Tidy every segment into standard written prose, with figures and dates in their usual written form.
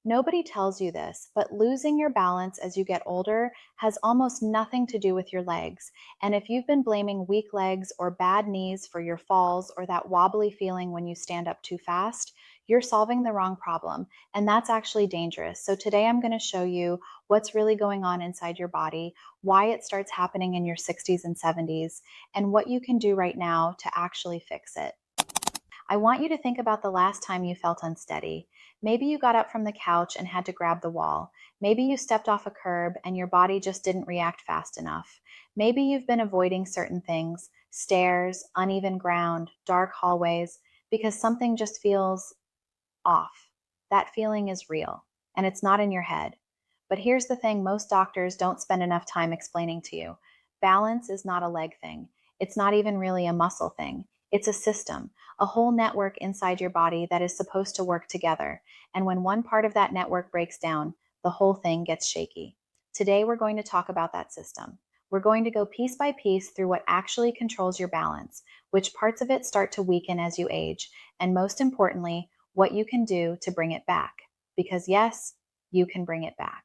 Nobody tells you this, but losing your balance as you get older has almost nothing to do with your legs. And if you've been blaming weak legs or bad knees for your falls or that wobbly feeling when you stand up too fast, you're solving the wrong problem. And that's actually dangerous. So today I'm going to show you what's really going on inside your body, why it starts happening in your 60s and 70s, and what you can do right now to actually fix it. I want you to think about the last time you felt unsteady. Maybe you got up from the couch and had to grab the wall. Maybe you stepped off a curb and your body just didn't react fast enough. Maybe you've been avoiding certain things, stairs, uneven ground, dark hallways, because something just feels off. That feeling is real, and it's not in your head. But here's the thing most doctors don't spend enough time explaining to you. Balance is not a leg thing. It's not even really a muscle thing. It's a system, a whole network inside your body that is supposed to work together. And when one part of that network breaks down, the whole thing gets shaky. Today, we're going to talk about that system. We're going to go piece by piece through what actually controls your balance, which parts of it start to weaken as you age, and most importantly, what you can do to bring it back. Because yes, you can bring it back.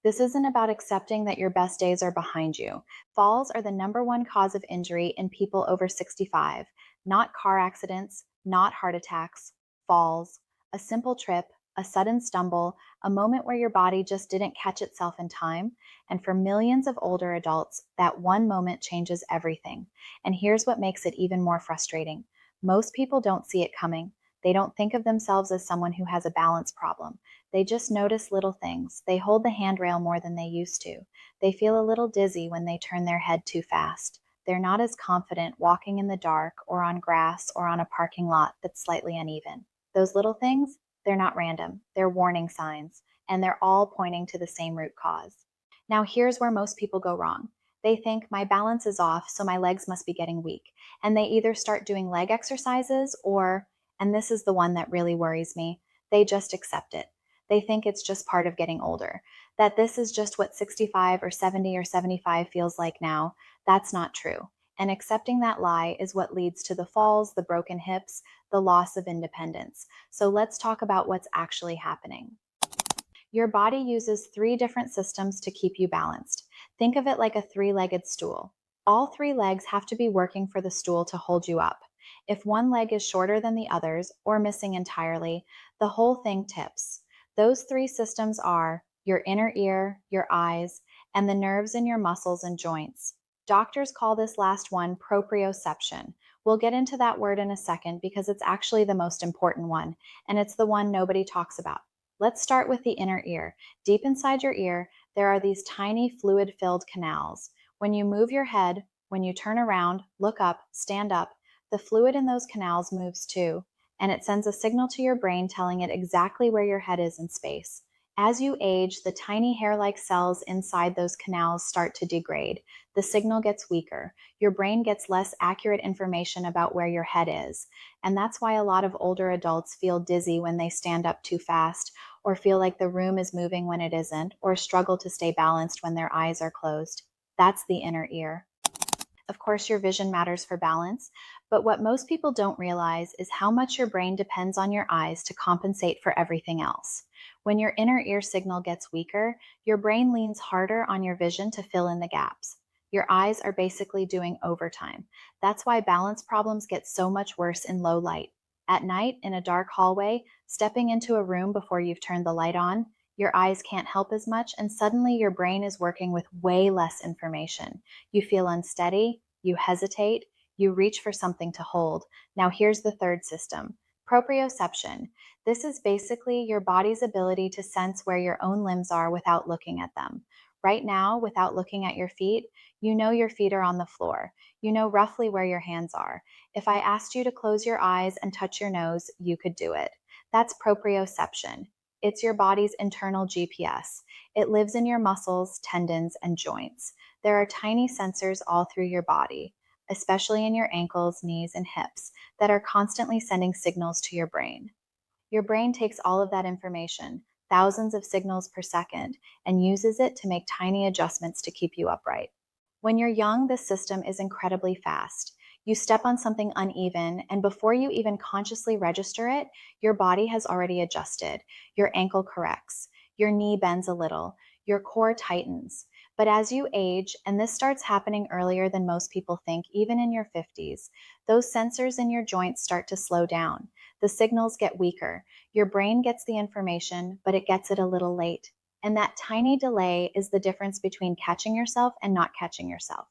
This isn't about accepting that your best days are behind you. Falls are the number one cause of injury in people over 65, not car accidents, not heart attacks, falls, a simple trip, a sudden stumble, a moment where your body just didn't catch itself in time. And for millions of older adults, that one moment changes everything. And here's what makes it even more frustrating. Most people don't see it coming. They don't think of themselves as someone who has a balance problem. They just notice little things. They hold the handrail more than they used to. They feel a little dizzy when they turn their head too fast. They're not as confident walking in the dark or on grass or on a parking lot that's slightly uneven. Those little things, they're not random. They're warning signs, and they're all pointing to the same root cause. Now, here's where most people go wrong. They think my balance is off, so my legs must be getting weak. And they either start doing leg exercises or, and this is the one that really worries me, they just accept it. They think it's just part of getting older, that this is just what 65 or 70 or 75 feels like now. That's not true. And accepting that lie is what leads to the falls, the broken hips, the loss of independence. So let's talk about what's actually happening. Your body uses three different systems to keep you balanced. Think of it like a three-legged stool. All three legs have to be working for the stool to hold you up. If one leg is shorter than the others or missing entirely, the whole thing tips. Those three systems are your inner ear, your eyes, and the nerves in your muscles and joints. Doctors call this last one proprioception. We'll get into that word in a second because it's actually the most important one, and it's the one nobody talks about. Let's start with the inner ear. Deep inside your ear, there are these tiny fluid-filled canals. When you move your head, when you turn around, look up, stand up, the fluid in those canals moves too, and it sends a signal to your brain telling it exactly where your head is in space. As you age, the tiny hair-like cells inside those canals start to degrade. The signal gets weaker. Your brain gets less accurate information about where your head is. And that's why a lot of older adults feel dizzy when they stand up too fast, or feel like the room is moving when it isn't, or struggle to stay balanced when their eyes are closed. That's the inner ear. Of course, your vision matters for balance, but what most people don't realize is how much your brain depends on your eyes to compensate for everything else. When your inner ear signal gets weaker, your brain leans harder on your vision to fill in the gaps. Your eyes are basically doing overtime. That's why balance problems get so much worse in low light. At night, in a dark hallway, stepping into a room before you've turned the light on, your eyes can't help as much, and suddenly your brain is working with way less information. You feel unsteady, you hesitate, you reach for something to hold. Now here's the third system, proprioception. This is basically your body's ability to sense where your own limbs are without looking at them. Right now, without looking at your feet, you know your feet are on the floor. You know roughly where your hands are. If I asked you to close your eyes and touch your nose, you could do it. That's proprioception. It's your body's internal GPS. It lives in your muscles, tendons, and joints. There are tiny sensors all through your body, especially in your ankles, knees, and hips, that are constantly sending signals to your brain. Your brain takes all of that information, thousands of signals per second, and uses it to make tiny adjustments to keep you upright. When you're young, this system is incredibly fast. You step on something uneven, and before you even consciously register it, your body has already adjusted. Your ankle corrects, your knee bends a little, your core tightens. But as you age, and this starts happening earlier than most people think, even in your 50s, those sensors in your joints start to slow down. The signals get weaker. Your brain gets the information, but it gets it a little late. And that tiny delay is the difference between catching yourself and not catching yourself.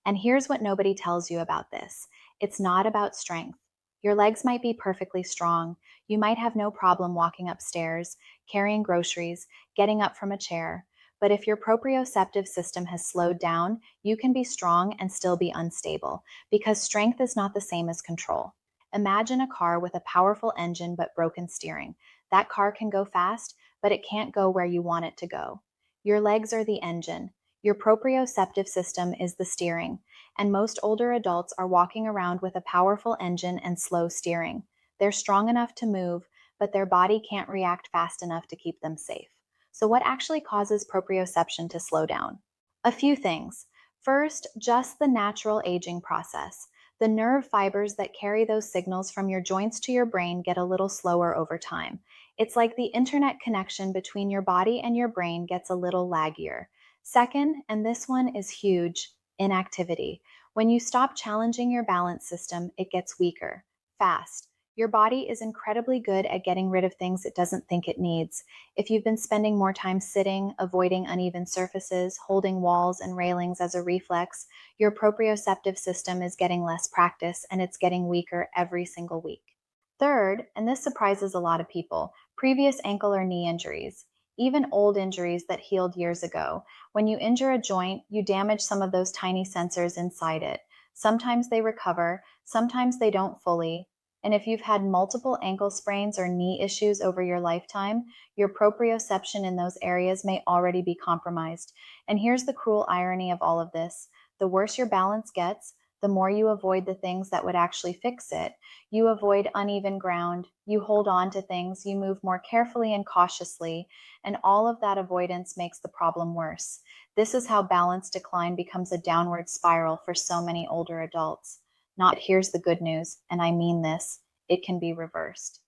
And here's what nobody tells you about this: it's not about strength. Your legs might be perfectly strong. You might have no problem walking upstairs, carrying groceries, getting up from a chair. But if your proprioceptive system has slowed down, you can be strong and still be unstable, because strength is not the same as control. Imagine a car with a powerful engine but broken steering. That car can go fast, but it can't go where you want it to go. Your legs are the engine. Your proprioceptive system is the steering, and most older adults are walking around with a powerful engine and slow steering. They're strong enough to move, but their body can't react fast enough to keep them safe. So, what actually causes proprioception to slow down? A few things. First, just the natural aging process. The nerve fibers that carry those signals from your joints to your brain get a little slower over time. It's like the internet connection between your body and your brain gets a little laggier. Second, and this one is huge, inactivity. When you stop challenging your balance system, it gets weaker, fast. Your body is incredibly good at getting rid of things it doesn't think it needs. If you've been spending more time sitting, avoiding uneven surfaces, holding walls and railings as a reflex, your proprioceptive system is getting less practice and it's getting weaker every single week. Third, and this surprises a lot of people, previous ankle or knee injuries. Even old injuries that healed years ago. When you injure a joint, you damage some of those tiny sensors inside it. Sometimes they recover, sometimes they don't fully. And if you've had multiple ankle sprains or knee issues over your lifetime, your proprioception in those areas may already be compromised. And here's the cruel irony of all of this: the worse your balance gets, the more you avoid the things that would actually fix it. You avoid uneven ground, you hold on to things, you move more carefully and cautiously, and all of that avoidance makes the problem worse. This is how balance decline becomes a downward spiral for so many older adults. Not here's the good news, and I mean this: it can be reversed.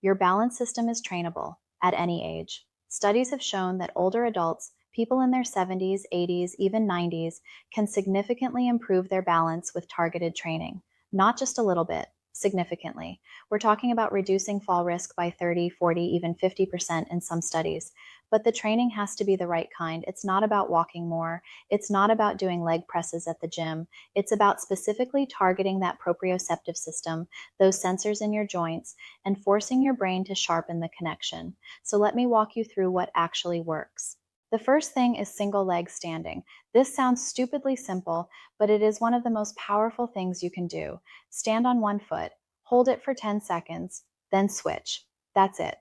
Your balance system is trainable at any age. Studies have shown that older adults, people in their 70s, 80s, even 90s, can significantly improve their balance with targeted training. Not just a little bit, significantly. We're talking about reducing fall risk by 30, 40, even 50% in some studies. But the training has to be the right kind. It's not about walking more. It's not about doing leg presses at the gym. It's about specifically targeting that proprioceptive system, those sensors in your joints, and forcing your brain to sharpen the connection. So let me walk you through what actually works. The first thing is single leg standing. This sounds stupidly simple, but it is one of the most powerful things you can do. Stand on one foot, hold it for 10 seconds, then switch. That's it.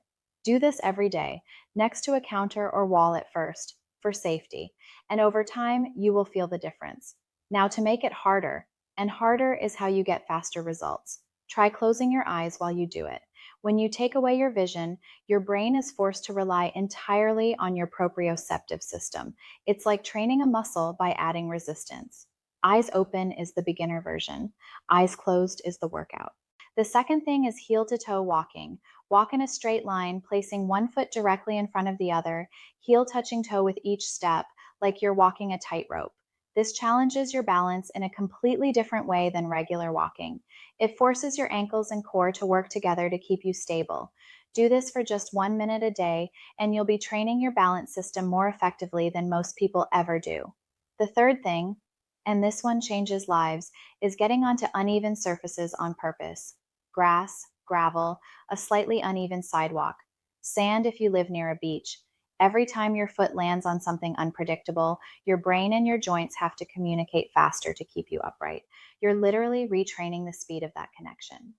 Do this every day, next to a counter or wall at first, for safety. And over time, you will feel the difference. Now, to make it harder, and harder is how you get faster results. Try closing your eyes while you do it. When you take away your vision, your brain is forced to rely entirely on your proprioceptive system. It's like training a muscle by adding resistance. Eyes open is the beginner version. Eyes closed is the workout. The second thing is heel to toe walking. Walk in a straight line, placing one foot directly in front of the other, heel touching toe with each step, like you're walking a tightrope. This challenges your balance in a completely different way than regular walking. It forces your ankles and core to work together to keep you stable. Do this for just 1 minute a day, and you'll be training your balance system more effectively than most people ever do. The third thing, and this one changes lives, is getting onto uneven surfaces on purpose. Grass, gravel, a slightly uneven sidewalk, sand if you live near a beach. Every time your foot lands on something unpredictable, your brain and your joints have to communicate faster to keep you upright. You're literally retraining the speed of that connection.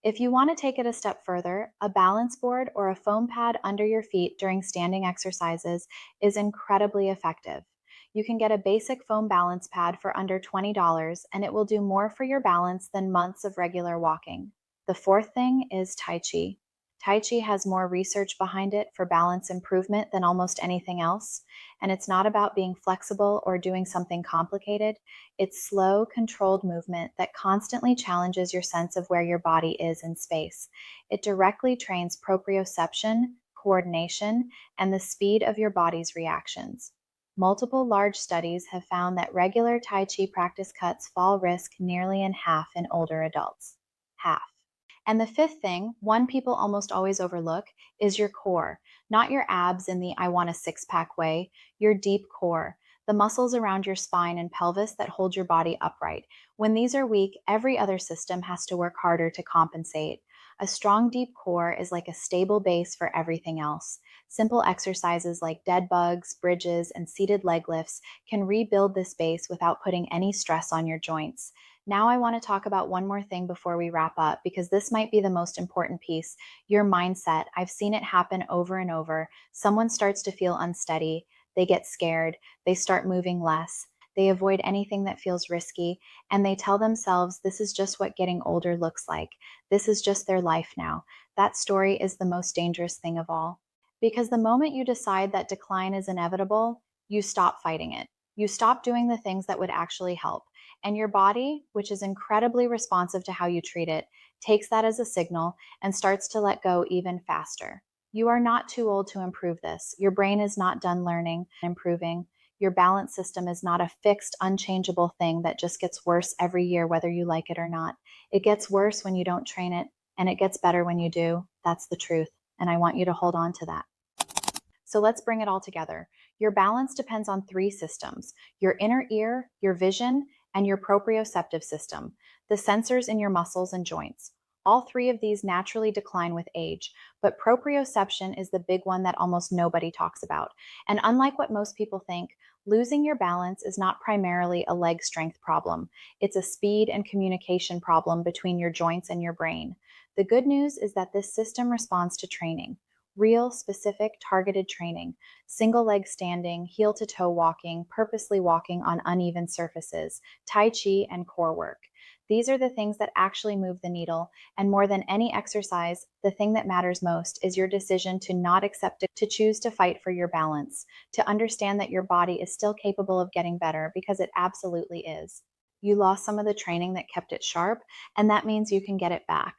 If you want to take it a step further, a balance board or a foam pad under your feet during standing exercises is incredibly effective. You can get a basic foam balance pad for under $20, and it will do more for your balance than months of regular walking. The fourth thing is Tai Chi. Tai Chi has more research behind it for balance improvement than almost anything else. And it's not about being flexible or doing something complicated. It's slow, controlled movement that constantly challenges your sense of where your body is in space. It directly trains proprioception, coordination, and the speed of your body's reactions. Multiple large studies have found that regular Tai Chi practice cuts fall risk nearly in half in older adults. Half. And the fifth thing, one people almost always overlook, is your core. Not your abs in the I want a six pack way, your deep core, the muscles around your spine and pelvis that hold your body upright. When these are weak, every other system has to work harder to compensate. A strong, deep core is like a stable base for everything else. Simple exercises like dead bugs, bridges, and seated leg lifts can rebuild this base without putting any stress on your joints. Now, I want to talk about one more thing before we wrap up, because this might be the most important piece, your mindset. I've seen it happen over and over. Someone starts to feel unsteady, they get scared, they start moving less, they avoid anything that feels risky, and they tell themselves this is just what getting older looks like. This is just their life now. That story is the most dangerous thing of all. Because the moment you decide that decline is inevitable, you stop fighting it. You stop doing the things that would actually help. And your body, which is incredibly responsive to how you treat it, takes that as a signal and starts to let go even faster. You are not too old to improve this. Your brain is not done learning and improving. Your balance system is not a fixed, unchangeable thing that just gets worse every year, whether you like it or not. It gets worse when you don't train it, and it gets better when you do. That's the truth. And I want you to hold on to that. So let's bring it all together. Your balance depends on three systems: your inner ear, your vision, and your proprioceptive system, the sensors in your muscles and joints. All three of these naturally decline with age, but proprioception is the big one that almost nobody talks about. And unlike what most people think, losing your balance is not primarily a leg strength problem. It's a speed and communication problem between your joints and your brain. The good news is that this system responds to training. Real, specific, targeted training, single leg standing, heel to toe walking, purposely walking on uneven surfaces, Tai Chi, and core work. These are the things that actually move the needle, and more than any exercise, the thing that matters most is your decision to not accept it, to choose to fight for your balance, to understand that your body is still capable of getting better, because it absolutely is. You lost some of the training that kept it sharp, and that means you can get it back.